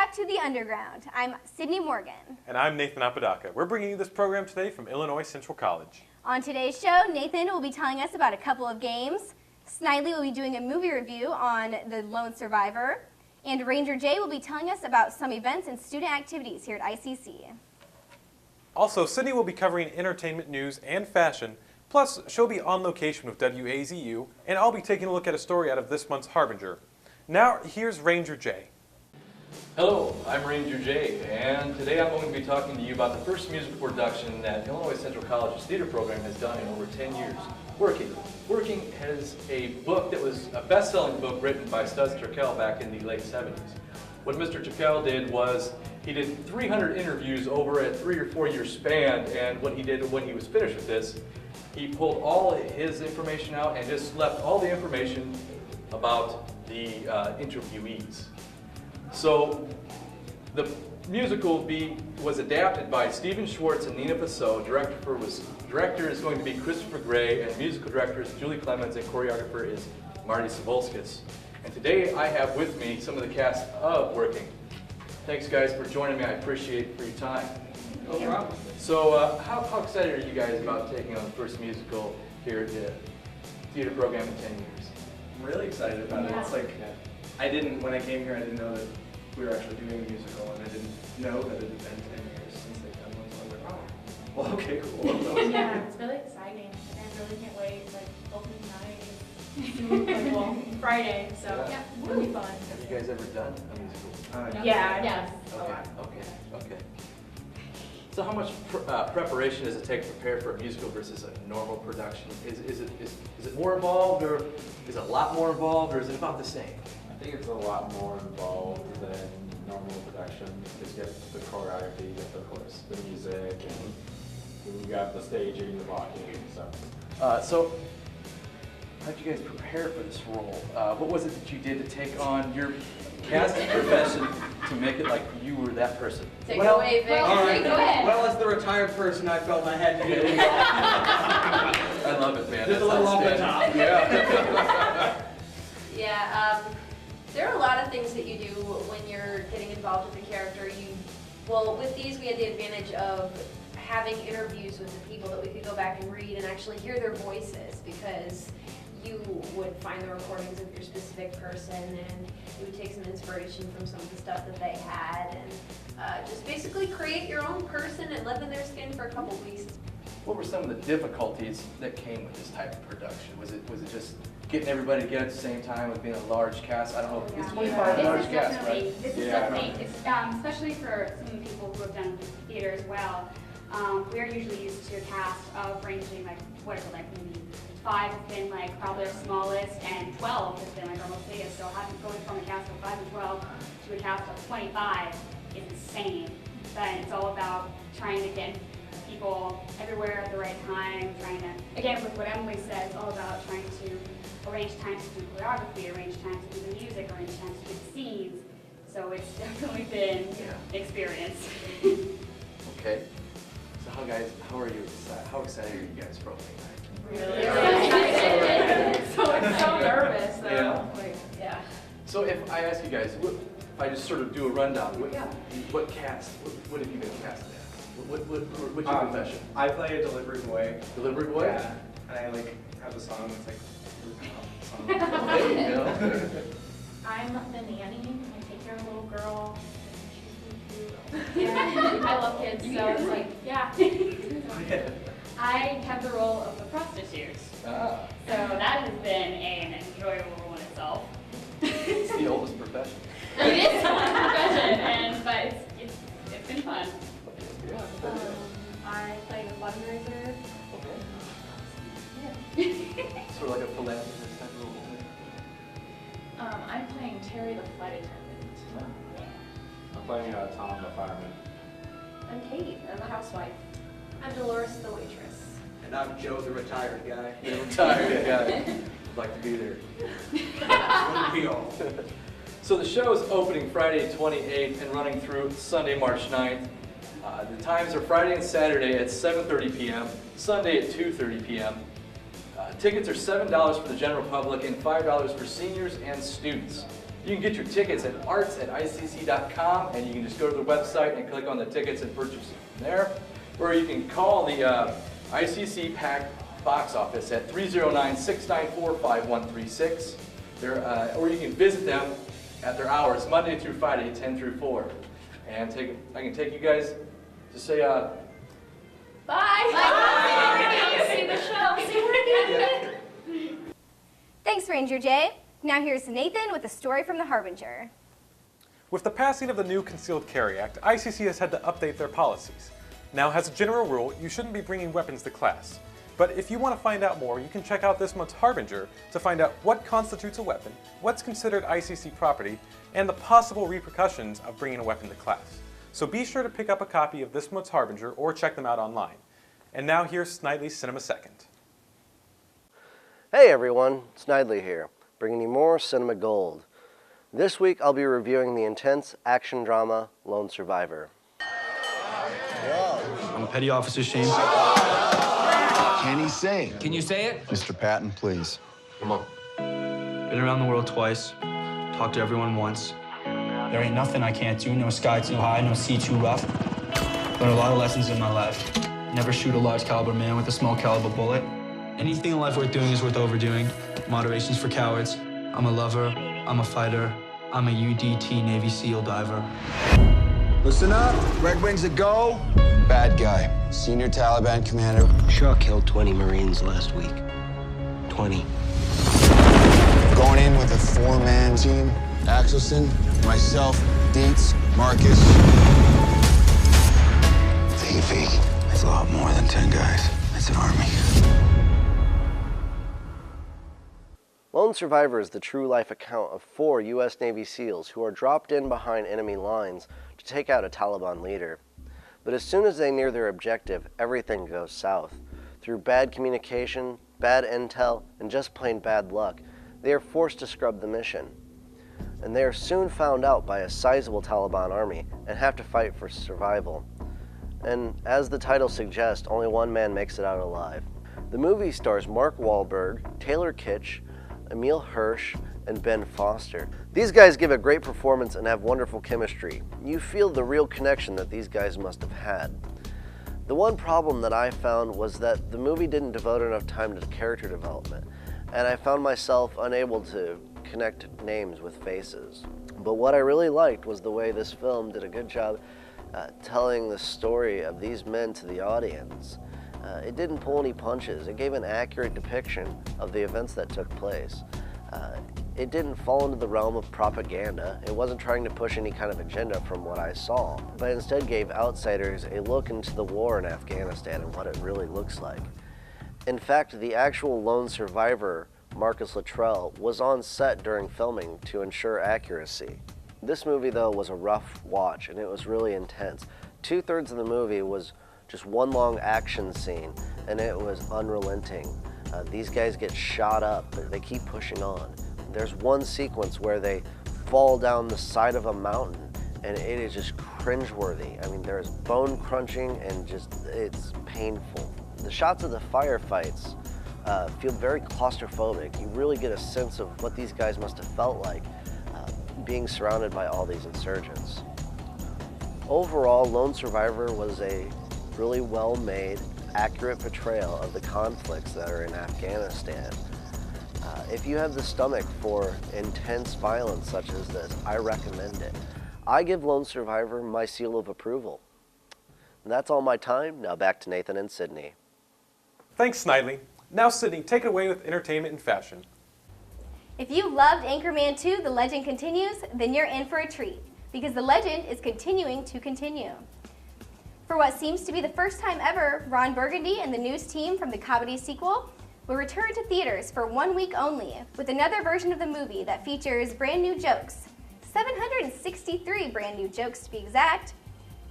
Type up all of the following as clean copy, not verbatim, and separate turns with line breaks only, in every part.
back to the Underground. I'm Sydnie Morgan.
And I'm Nathan Apodaca. We're bringing you this program today from Illinois Central College.
On today's show, Nathan will be telling us about a couple of games. Snidely will be doing a movie review on The Lone Survivor. And Ranger Jay will be telling us about some events and student activities here at ICC.
Also, Sydney will be covering entertainment news and fashion. Plus, she'll be on location with WAZU, and I'll be taking a look at a story out of this month's Harbinger. Now, here's Ranger Jay.
Hello, I'm Ranger Jay, and today I'm going to be talking to you about the first musical production that Illinois Central College's theater program has done in over 10 years. Working. Working has a book that was a best-selling book written by Studs Terkel back in the late 70s. What Mr. Terkel did was he did 300 interviews over a 3 or 4 year span, and what he did when he was finished with this, he pulled all his information out and just left all the information about the interviewees. So the musical was adapted by Stephen Schwartz and Nina Faso. Director is going to be Christopher Gray, and musical director is Julie Clemens, and choreographer is Marty Savolskis. And today I have with me some of the cast of Working. Thanks guys for joining me. I appreciate it for your time.
No problem.
So how excited are you guys about taking on the first musical here at the theater program in 10 years?
I'm really excited about it. It's like, when I came here, I didn't know that we were actually doing a musical, and I didn't know that it had been 10 years since they've done one, so I was like, oh, well, okay, cool.
Yeah, it's really exciting, and I really can't wait. It's like opening night, well, Friday, so yeah, really fun.
Have you guys ever done a musical?
Yeah, yes.
Okay. So how much preparation does it take to prepare for a musical versus a normal production? Is it more involved, or is it a lot more involved, or is it about the same?
I think it's a lot more involved than normal production because you have the choreography, you have of course the music, and you got the staging, the blocking, and stuff.
So how did you guys prepare for this role? What was it that you did to take on your casting profession to make it like you were that person?
Take it away, Vic.
All right.
Go ahead.
Well, as the retired person, I felt I had to do it.
I love it, man.
Just a little off the top.
Yeah.
Yeah, there are a lot of things that you do when you're getting involved with a character. Well, with these, we had the advantage of having interviews with the people that we could go back and read and actually hear their voices, because you would find the recordings of your specific person, and you would take some inspiration from some of the stuff that they had, and just basically create your own person and live in their skin for a couple weeks.
What were some of the difficulties that came with this type of production? Was it just getting everybody together at the same time with being a large cast? I don't know. It's 25 large cast, right?
This is definitely, especially for some of the people who have done theater as well. We're usually used to a cast of ranging like maybe 5 has been like probably our smallest, and 12 has been like our most biggest. So going from a cast of 5 and 12 to a cast of 25 is insane. But it's all about trying to get people everywhere at the right time, trying to, again, with what Emily said, it's all about trying to arrange times to do choreography, arrange times to do the music, arrange times to do the scenes. So it's definitely been an experience.
Okay. So how are you? How excited are you guys for opening night?
Really excited. So nervous though.
Yeah.
Yeah.
So if I ask you guys, if I just sort of do a rundown, what cast? What have you been cast as? What's your profession?
I play a delivery boy.
Delivery boy?
Yeah. And I have a song that's like
There you go.
I'm the nanny. I take care of a little girl. She's so cute. Yeah, I love kids, so it's like, yeah. I have the role of the prostitute.
Ah.
So that has been an enjoyable role in itself.
It's the oldest profession.
It is the oldest profession, but it's been fun.
Yeah.
I play the fundraiser.
Okay. Sort of like a philanthropist type of role.
I'm playing Terry the flight attendant.
I'm playing Tom the fireman.
I'm Kate, I'm a housewife. I'm Dolores the waitress.
And I'm Joe, the retired guy.
The retired guy. I'd like to be there.
Wouldn't be all.
So the show is opening Friday 28th and running through Sunday, March 9th. The times are Friday and Saturday at 7:30 p.m., Sunday at 2:30 p.m. Tickets are $7 for the general public and $5 for seniors and students. You can get your tickets at arts@icc.com, and you can just go to the website and click on the tickets and purchase them there. Or you can call the ICC PAC box office at 309-694-5136. Or you can visit them at their hours, Monday through Friday, 10 through 4. And I can take you guys to say
Bye. Bye. See the show. See where
Thanks, Ranger Jay. Now here's Nathan with a story from the Harbinger.
With the passing of the new Concealed Carry Act, ICC has had to update their policies. Now, as a general rule, you shouldn't be bringing weapons to class. But if you want to find out more, you can check out this month's Harbinger to find out what constitutes a weapon, what's considered ICC property, and the possible repercussions of bringing a weapon to class. So be sure to pick up a copy of this month's Harbinger or check them out online. And now here's Snidely's Cinema Second.
Hey everyone, Snidely here, bringing you more Cinema Gold. This week I'll be reviewing the intense action drama Lone Survivor.
I'm Petty Officer Shane.
Can he say?
Can you say it?
Mr. Patton, please.
Come on. Been around the world twice, talked to everyone once. There ain't nothing I can't do, no sky too high, no sea too rough. Learned a lot of lessons in my life. Never shoot a large caliber man with a small caliber bullet. Anything in life worth doing is worth overdoing. Moderation's for cowards. I'm a lover, I'm a fighter, I'm a UDT Navy SEAL diver.
Listen up. Red Wings a go. Bad guy. Senior Taliban commander.
Shaw killed 20 Marines last week. 20.
Going in with a 4-man team. Axelson, myself, Dietz, Marcus.
Davey. That's a lot more than 10 guys. That's an army.
Lone Survivor is the true-life account of 4 U.S. Navy SEALs who are dropped in behind enemy lines to take out a Taliban leader. But as soon as they near their objective, everything goes south. Through bad communication, bad intel, and just plain bad luck, they are forced to scrub the mission. And they are soon found out by a sizable Taliban army and have to fight for survival. And as the title suggests, only one man makes it out alive. The movie stars Mark Wahlberg, Taylor Kitsch, Emil Hirsch, and Ben Foster. These guys give a great performance and have wonderful chemistry. You feel the real connection that these guys must have had. The one problem that I found was that the movie didn't devote enough time to character development, and I found myself unable to connect names with faces. But what I really liked was the way this film did a good job telling the story of these men to the audience. It didn't pull any punches. It gave an accurate depiction of the events that took place. It didn't fall into the realm of propaganda. It wasn't trying to push any kind of agenda from what I saw, but instead gave outsiders a look into the war in Afghanistan and what it really looks like. In fact, the actual lone survivor, Marcus Luttrell, was on set during filming to ensure accuracy. This movie, though, was a rough watch, and it was really intense. 2/3 of the movie was just one long action scene, and it was unrelenting. These guys get shot up, but they keep pushing on. There's one sequence where they fall down the side of a mountain, and it is just cringeworthy. I mean, there's bone crunching, and it's painful. The shots of the firefights feel very claustrophobic. You really get a sense of what these guys must have felt like being surrounded by all these insurgents. Overall, Lone Survivor was a really well-made, accurate portrayal of the conflicts that are in Afghanistan. If you have the stomach for intense violence such as this, I recommend it. I give Lone Survivor my seal of approval. And that's all my time. Now back to Nathan and Sydney.
Thanks, Snidely. Now, Sydney, take it away with entertainment and fashion.
If you loved Anchorman 2, The Legend Continues, then you're in for a treat, because The Legend is continuing to continue. For what seems to be the first time ever, Ron Burgundy and the news team from the comedy sequel will return to theaters for 1 week only with another version of the movie that features brand new jokes. 763 brand new jokes to be exact.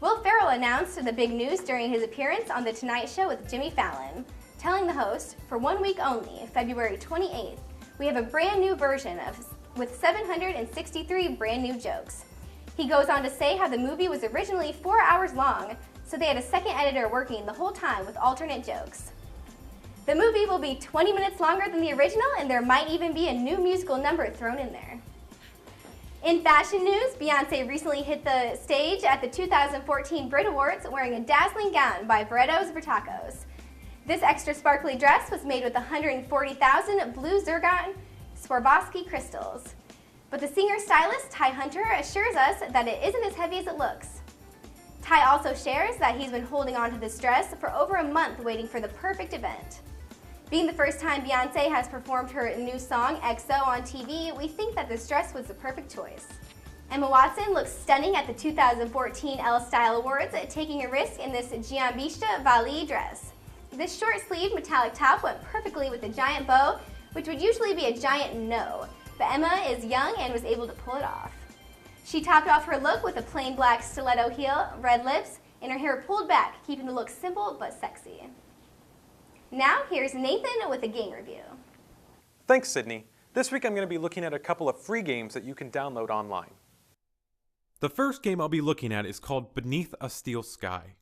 Will Ferrell announced the big news during his appearance on The Tonight Show with Jimmy Fallon, telling the host, for 1 week only, February 28th, we have a brand new version with 763 brand new jokes. He goes on to say how the movie was originally 4 hours long, so they had a second editor working the whole time with alternate jokes. The movie will be 20 minutes longer than the original, and there might even be a new musical number thrown in there. In fashion news, Beyonce recently hit the stage at the 2014 Brit Awards wearing a dazzling gown by Barrettos Vertacos. This extra sparkly dress was made with 140,000 blue zircon Swarovski crystals. But the singer-stylist Ty Hunter assures us that it isn't as heavy as it looks. Ty also shares that he's been holding on to this dress for over a month waiting for the perfect event. Being the first time Beyonce has performed her new song, XO, on TV, we think that this dress was the perfect choice. Emma Watson looks stunning at the 2014 Elle Style Awards, taking a risk in this Giambiscia Valli dress. This short-sleeved metallic top went perfectly with a giant bow, which would usually be a giant no, but Emma is young and was able to pull it off. She topped off her look with a plain black stiletto heel, red lips, and her hair pulled back, keeping the look simple but sexy. Now, here's Nathan with a game review.
Thanks, Sydney. This week I'm going to be looking at a couple of free games that you can download online. The first game I'll be looking at is called Beneath a Steel Sky.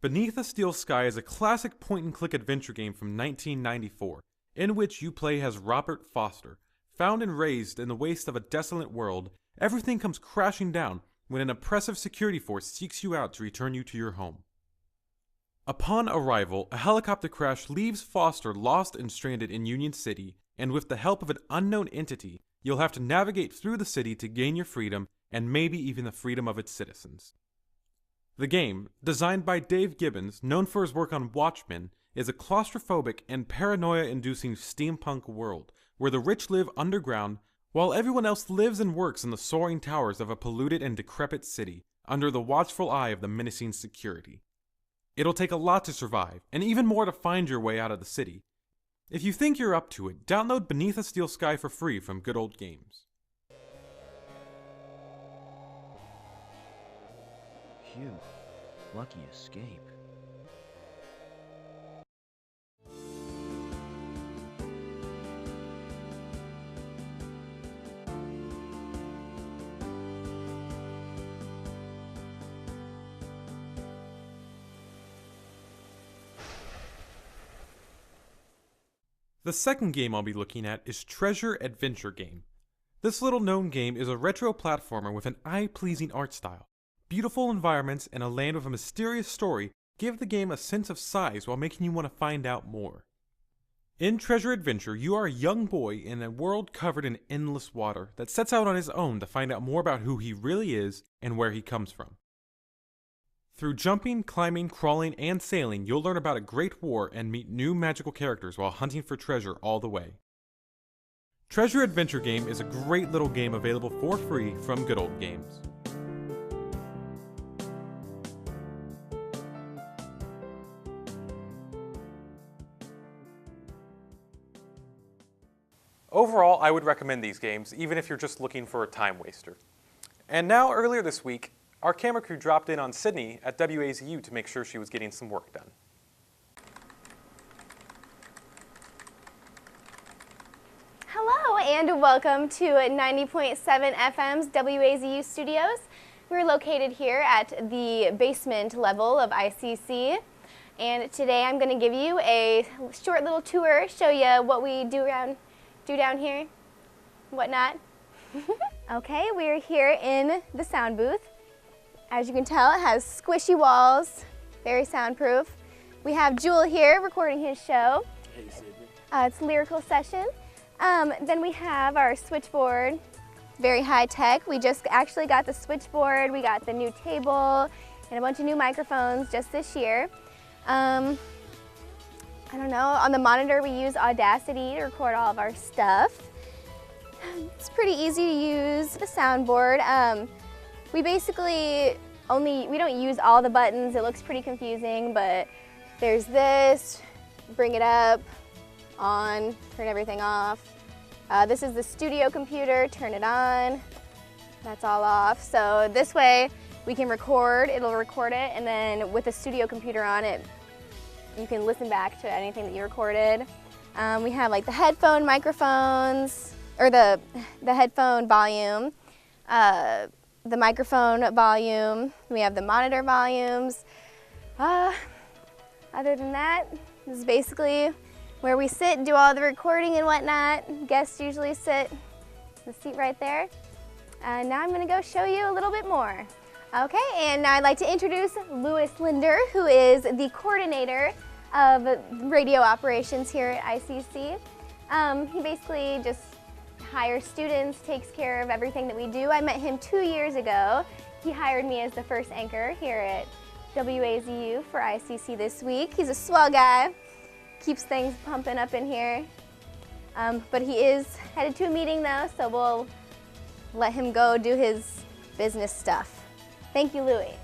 Beneath a Steel Sky is a classic point-and-click adventure game from 1994, in which you play as Robert Foster. Found and raised in the waste of a desolate world, everything comes crashing down when an oppressive security force seeks you out to return you to your home. Upon arrival, a helicopter crash leaves Foster lost and stranded in Union City, and with the help of an unknown entity, you'll have to navigate through the city to gain your freedom and maybe even the freedom of its citizens. The game, designed by Dave Gibbons, known for his work on Watchmen, is a claustrophobic and paranoia-inducing steampunk world where the rich live underground while everyone else lives and works in the soaring towers of a polluted and decrepit city under the watchful eye of the menacing security. It'll take a lot to survive, and even more to find your way out of the city. If you think you're up to it, download Beneath a Steel Sky for free from Good Old Games.
Phew, lucky escape.
The second game I'll be looking at is Treasure Adventure Game. This little known game is a retro platformer with an eye-pleasing art style. Beautiful environments and a land with a mysterious story give the game a sense of size while making you want to find out more. In Treasure Adventure, you are a young boy in a world covered in endless water that sets out on his own to find out more about who he really is and where he comes from. Through jumping, climbing, crawling, and sailing, you'll learn about a great war and meet new magical characters while hunting for treasure all the way. Treasure Adventure Game is a great little game available for free from Good Old Games. Overall, I would recommend these games, even if you're just looking for a time waster. And now, earlier this week, our camera crew dropped in on Sydney at WAZU to make sure she was getting some work done.
Hello and welcome to 90.7 FM's WAZU studios. We're located here at the basement level of ICC. And today I'm going to give you a short little tour, show you what we do down here, whatnot. Okay, we're here in the sound booth. As you can tell, it has squishy walls, very soundproof. We have Jewel here recording his show.
Hey, Sydney.
It's Lyrical Session. Then we have our switchboard, very high tech. We just actually got the switchboard, we got the new table, and a bunch of new microphones just this year. I don't know, on the monitor we use Audacity to record all of our stuff. It's pretty easy to use, the soundboard. We basically we don't use all the buttons. It looks pretty confusing, but there's this, bring it up, on, turn everything off. This is the studio computer, turn it on, that's all off. So this way we can record, it'll record it, and then with the studio computer on it, you can listen back to anything that you recorded. We have like the headphone microphones, or the headphone volume, the microphone volume, we have the monitor volumes. Other than that, this is basically where we sit and do all the recording and whatnot. Guests usually sit in the seat right there. Now I'm going to go show you a little bit more. Okay, and now I'd like to introduce Louis Linder, who is the coordinator of radio operations here at ICC. He basically just hires students, takes care of everything that we do. I met him 2 years ago. He hired me as the first anchor here at WAZU for ICC this week. He's a swell guy, keeps things pumping up in here. But he is headed to a meeting though, so we'll let him go do his business stuff. Thank you, Louis.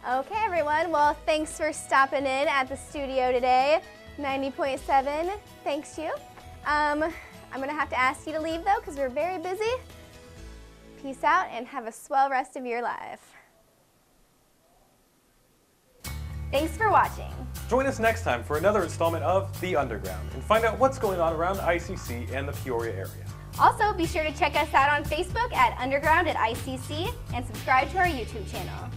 Okay, everyone, well, thanks for stopping in at the studio today. 90.7, thanks you. I'm gonna have to ask you to leave though, because we're very busy. Peace out and have a swell rest of your life. Thanks for watching.
Join us next time for another installment of The Underground and find out what's going on around ICC and the Peoria area.
Also, be sure to check us out on Facebook at Underground at ICC and subscribe to our YouTube channel.